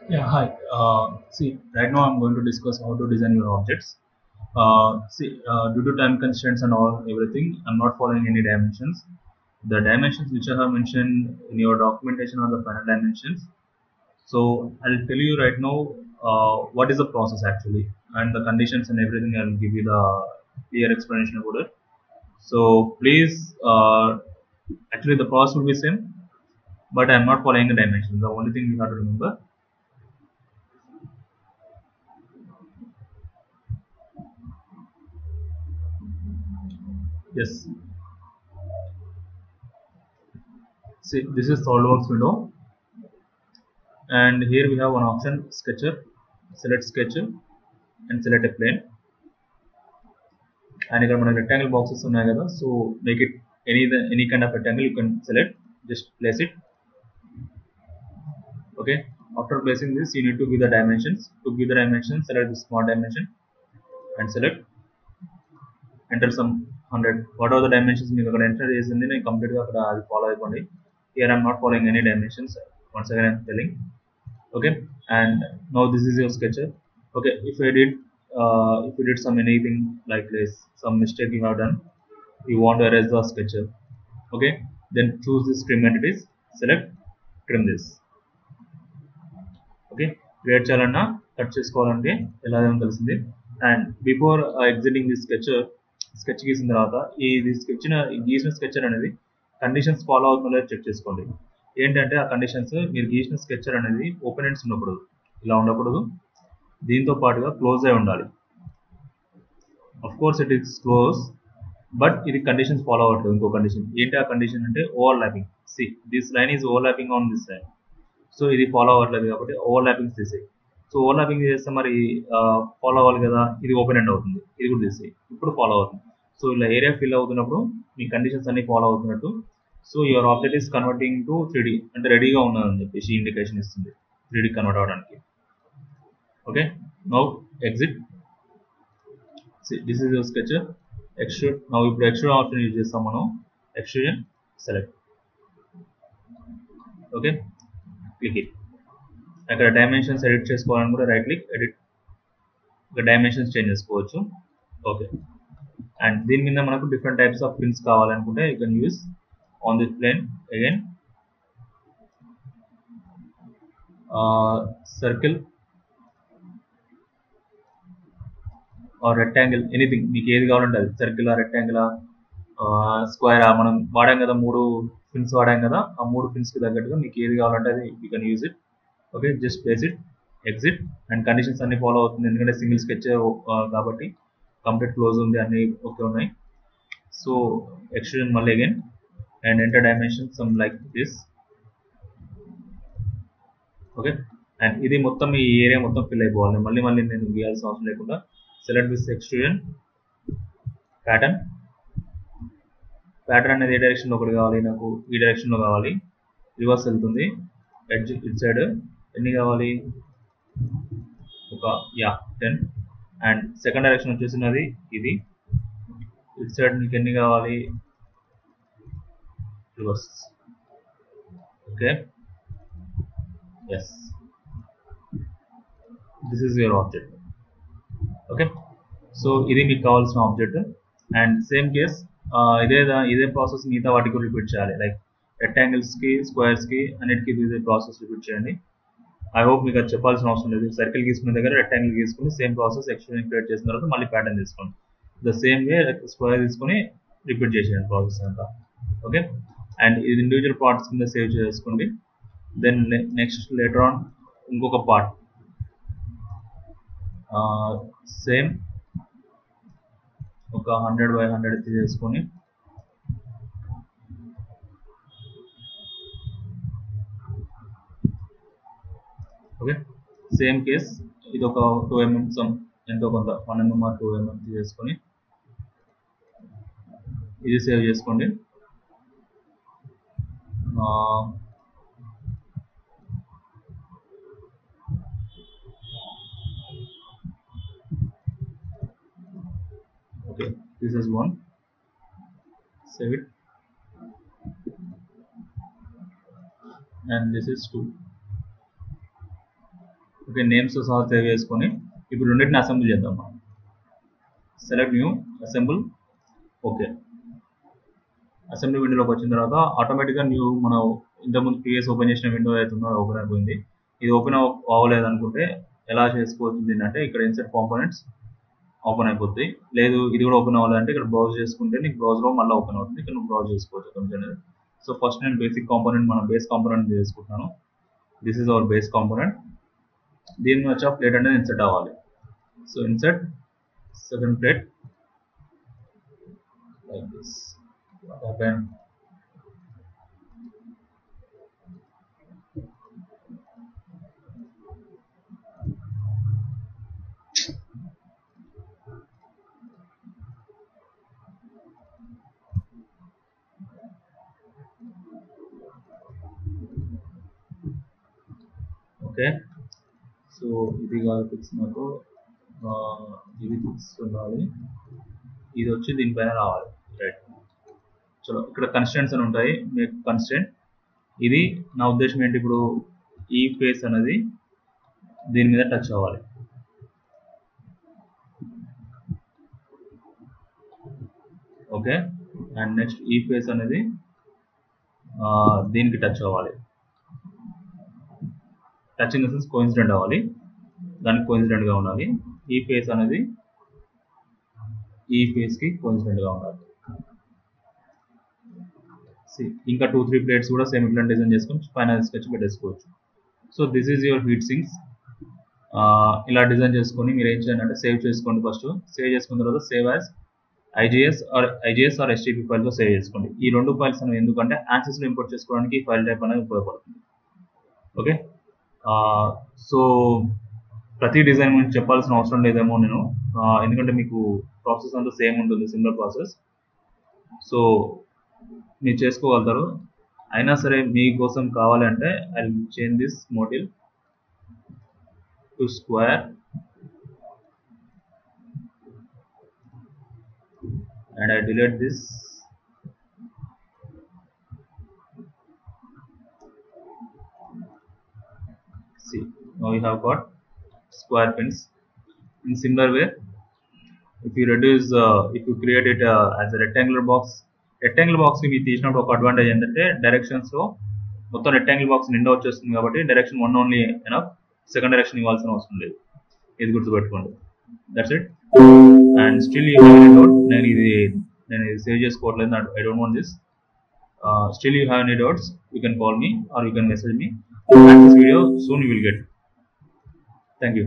Yeah, hi. See, right now I'm going to discuss how to design your objects. Due to time constraints and all everything, I'm not following any dimensions. The dimensions which I have mentioned in your documentation are the final dimensions. So I'll tell you right now what is the process actually and the conditions and everything. I'll give you the clear explanation about it. So please, actually the process will be same, but I'm not following the dimensions. The only thing you have to remember. Yes. See, this is SolidWorks window, and here we have one option sketcher. Select sketcher and select a plane, and ఇక్కడ మనకి rectangle boxes ఉన్నాయి కదా, so make it any kind of rectangle you can select, just place it. Okay, after placing this you need to give the dimensions. To give the dimensions, select the small dimension and select, enter some 100. What are the dimensions మీకు అక్కడ enter చేసింది నేను complete గా అక్కడ అది follow అయిపోండి. Here I'm not following any dimensions. Once again I'm telling. Okay, and now this is your sketcher. Okay, if you did some anything like this, some mistake you have done, you want to erase the sketcher. Okay, then choose this trim entities, select trim this. Okay, create చేయాలన్నా cut చేసుకోవాలంటే ఎలాగో తెలిసింది. And before exiting the sketch గీసిన తర్వాత ఇది గీసిన sketcher అనేది conditions follow అవుతుందో లేదో చెక్ చేసుకోండి. ఏంటంటే ఆ కండిషన్స్ మీరు గీసిన స్కెచర్ అనేది ఓపెన్ ఎండ్స్ ఉండకూడదు, ఇలా ఉండకూడదు, దీంతో పాటుగా క్లోజ్ అయి ఉండాలి. Of course it is close, but ఇది కండిషన్స్ ఫాలో అవ్వట్లేదు. ఇంకో కండిషన్ ఏంటి, ఆ కండిషన్ అంటే over lapping. See this line is over lapping on this line, so ఇది ఫాలో అవ్వట్లేదు కాబట్టి ఓవర్ ల్యాపింగ్ తీసేయి. సో ఓవర్ ల్యాపింగ్ చేస్తే మరి ఫాలో అవ్వాలి కదా, ఇది ఓపెన్ ఎండ్ అవుతుంది, ఇది కూడా తీసేయి, ఇప్పుడు ఫాలో అవుతుంది. సో ఇలా ఏరియా ఫిల్ అవుతున్నప్పుడు మీ కండిషన్స్ అన్ని ఫాలో అవుతున్నట్టు. So your object is converting to 3D, అంటే రెడీగా ఉన్నదని చెప్పేసి ఇండికేషన్ ఇస్తుంది 3D కన్వర్ట్ అవ్వడానికి. Okay, now exit. This is your sketch. Extrude, now ఇప్పుడు ఎక్స్ట్రూడ్ ఆప్షన్ యూజ్ చేస్తాం మనం. Extrusion, select. Okay, click it. అక్కడ డైమెన్షన్స్ ఎడిట్ చేసుకోవాలని కూడా రైట్ క్లిక్, ఎడిట్, ఇక్కడ డైమెన్షన్స్ చేంజ్ చేసుకోవచ్చు. ఓకే, అండ్ దీని మీద మనకు డిఫరెంట్ టైప్స్ ఆఫ్ పిన్స్ కావాలనుకుంటే you can use on this plane again circle or rectangle, anything మీకు ఏది కావాలంటే అది. సర్కిల్ ఆ, రెక్టాంగిల్ ఆ, స్క్వేర్ ఆ, మనం వాడాం కదా 3 పిన్స్ వాడాం కదా, ఆ 3 పిన్స్ కి తగ్గట్టుగా మీకు ఏది కావాలంటే అది you can use it. Okay, just place it, exit. And conditions అన్ని ఫాలో అవుతుంది ఎందుకంటే సింగిల్ స్కెచ్ కాబట్టి కంప్లీట్ క్లోజ్ ఉంది, అన్ని ఓకే ఉన్నాయి. సో ఎక్స్ట్రూజన్ మళ్ళీ again and enter dimension some like this. Okay, and ఇది మొత్తం ఈ ఏరియా మొత్తం ఫిల్ అయిపోవాలి. మళ్ళీ మళ్ళీ నేను గీయాల్సిన అవసరం లేకుండా select this extrusion pattern. Pattern అనేది ఏ డైరెక్షన్లో ఒకటి కావాలి నాకు, ఈ డైరెక్షన్లో కావాలి. రివర్స్ వెళ్తుంది, ఎడ్జ్ ఇట్ సైడ్. ఎన్ని కావాలి, ఒక 10. అండ్ సెకండ్ డైరెక్షన్ వచ్చేసినది ఇది, ఇట్ సైడ్ మీకు ఎన్ని కావాలి, reverse. Okay, yes, this is your object. Okay, so ఇది మీకు కావాల్సిన ఆబ్జెక్ట్. అండ్ సేమ్ కేస్ ఇదే ప్రాసెస్ మిగతా వాటికి రిపీట్ చేయాలి. లైక్ రెక్టాంగిల్స్కి, స్క్వేర్స్కి అన్నిటికీ ఇదే ప్రాసెస్ రిపీట్ చేయండి. ఐ హోప్ మీకు అది చెప్పాల్సిన అవసరం లేదు. సర్కిల్ గీసుకున్న దగ్గర రెక్టాంగిల్ గీసుకుని సేమ్ ప్రాసెస్ ఎక్స్ట్రూజన్ క్రియేట్ చేసిన తర్వాత మళ్ళీ ప్యాటర్న్ తీసుకోండి. ద సేమ్ వే స్క్వేర్ తీసుకొని రిపీట్ చేసేయండి ప్రాసెస్ అంతా. ఓకే, అండ్ ఇది ఇండివిజువల్ పార్ట్స్ కింద సేవ్ చేసుకోండి. దెన్ నెక్స్ట్ లేటర్ ఆన్ ఇంకొక పార్ట్ సేమ్ ఒక 100x100 తీసేసుకొని ఓకే, సేమ్ కేస్ ఇది ఒక 2 mm సమ్ ఎంతో కొంత 1 mm or 2 mm తీసేసుకొని ఇది సేవ్ చేసుకోండి. Okay, this is one, save it, and this is 2. Okay, names సహా సేవ్ చేసుకొని ఇప్పుడు రెండింటిని అసెంబుల్ చేద్దాం మనం. Select new, assemble. Okay, assembly విండోలోకి వచ్చిన తర్వాత ఆటోమేటిక్గా న్యూ మనం ఇంతకుముందు ప్రీవియస్ ఓపెన్ చేసిన విండో అవుతుందో అది ఓపెన్ అయిపోయింది. ఇది ఓపెన్ అవ్వలేదు అనుకుంటే ఎలా చేసుకోవచ్చు అంటే ఇక్కడ ఇన్సర్ట్ కాంపోనెంట్స్ ఓపెన్ అయిపోతుంది. లేదు ఇది కూడా ఓపెన్ అవ్వాలంటే ఇక్కడ బ్రౌజ్ చేసుకుంటే నీకు బ్రౌజ్లో మళ్ళీ ఓపెన్ అవుతుంది. ఇక్కడ నువ్వు బ్రౌజ్ చేసుకోవచ్చు కొంచెం. సో ఫస్ట్ నేను బేసిక్ కాంపోనెంట్ మన బేస్ కాంపోనెంట్ చేసుకుంటున్నాను. This is our base component. దీని వచ్చి ఆ ప్లేట్ అనేది ఇన్సర్ట్ అవ్వాలి. So insert second plate like this. Open. Okay, so ఇది కాదు ఫిక్స్, నాకు ఇది ఫిక్స్ ఉండాలి, ఇది వచ్చి దీనిపైన రావాలి. రైట్, చలో ఇక్కడ కన్స్టెంట్స్ అని ఉంటాయి. మీకు కన్స్టెంట్ ఇది నా ఉద్దేశం ఏంటి, ఇప్పుడు ఈ ఫేస్ అనేది దీని మీద టచ్ అవ్వాలి. ఓకే, అండ్ నెక్స్ట్ ఈ ఫేస్ అనేది దీనికి టచ్ అవ్వాలి. Touch in the sense coincident అవ్వాలి, దానికి కోఇన్సిడెంట్గా ఉండాలి. ఈ ఫేస్ అనేది ఈ ఫేస్కి కోఇన్సిడెంట్గా ఉండాలి. ఇంకా 2-3 ప్లేట్స్ కూడా సేమ్ ఇట్లా డిజైన్ చేసుకొని పైన స్కెచ్ పెట్టేసుకోవచ్చు. So this is your heat sinks. ఇలా డిజైన్ చేసుకొని మీరు ఏం చేయాలంటే సేవ్ చేసుకోండి. ఫస్ట్ సేవ్ చేసుకున్న తర్వాత save as IGS or STP ఫైల్తో సేవ్ చేసుకోండి. ఈ రెండు ఫైల్స్ అనేవి ఎందుకంటే యాక్సెస్లో ఇంపోర్ట్ చేసుకోవడానికి ఈ ఫైల్ టైప్ అనేది ఉపయోగపడుతుంది. ఓకే, సో ప్రతి డిజైన్ గురించి చెప్పాల్సిన అవసరం లేదేమో నేను, ఎందుకంటే మీకు ప్రాసెస్ అంతా సేమ్ ఉంటుంది, సిమిలర్ ప్రాసెస్. సో మీరు చేసుకోగలుగుతారు. అయినా సరే మీకోసం కావాలంటే I will change this model to square and I delete this. See, now you have got square pins. In similar way, if you reduce, if you create it as a rectangular box కి మీరు తీసినప్పుడు ఒక advantage ఏంటంటే directions లో మొత్తం rectangle box నిండా వచ్చేస్తుంది కాబట్టి direction 1 only enough, second direction ఇవ్వాల్సిన అవసరం లేదు. ఇది గుర్తుపెట్టుకోండి. That's it. And still you have any doubt, నేను ఇది సేవ్ చేసుకోవట్లేదు, I don't want this. Still you have any doubts, you can call me or you can message me. At this video soon you will get. Thank you.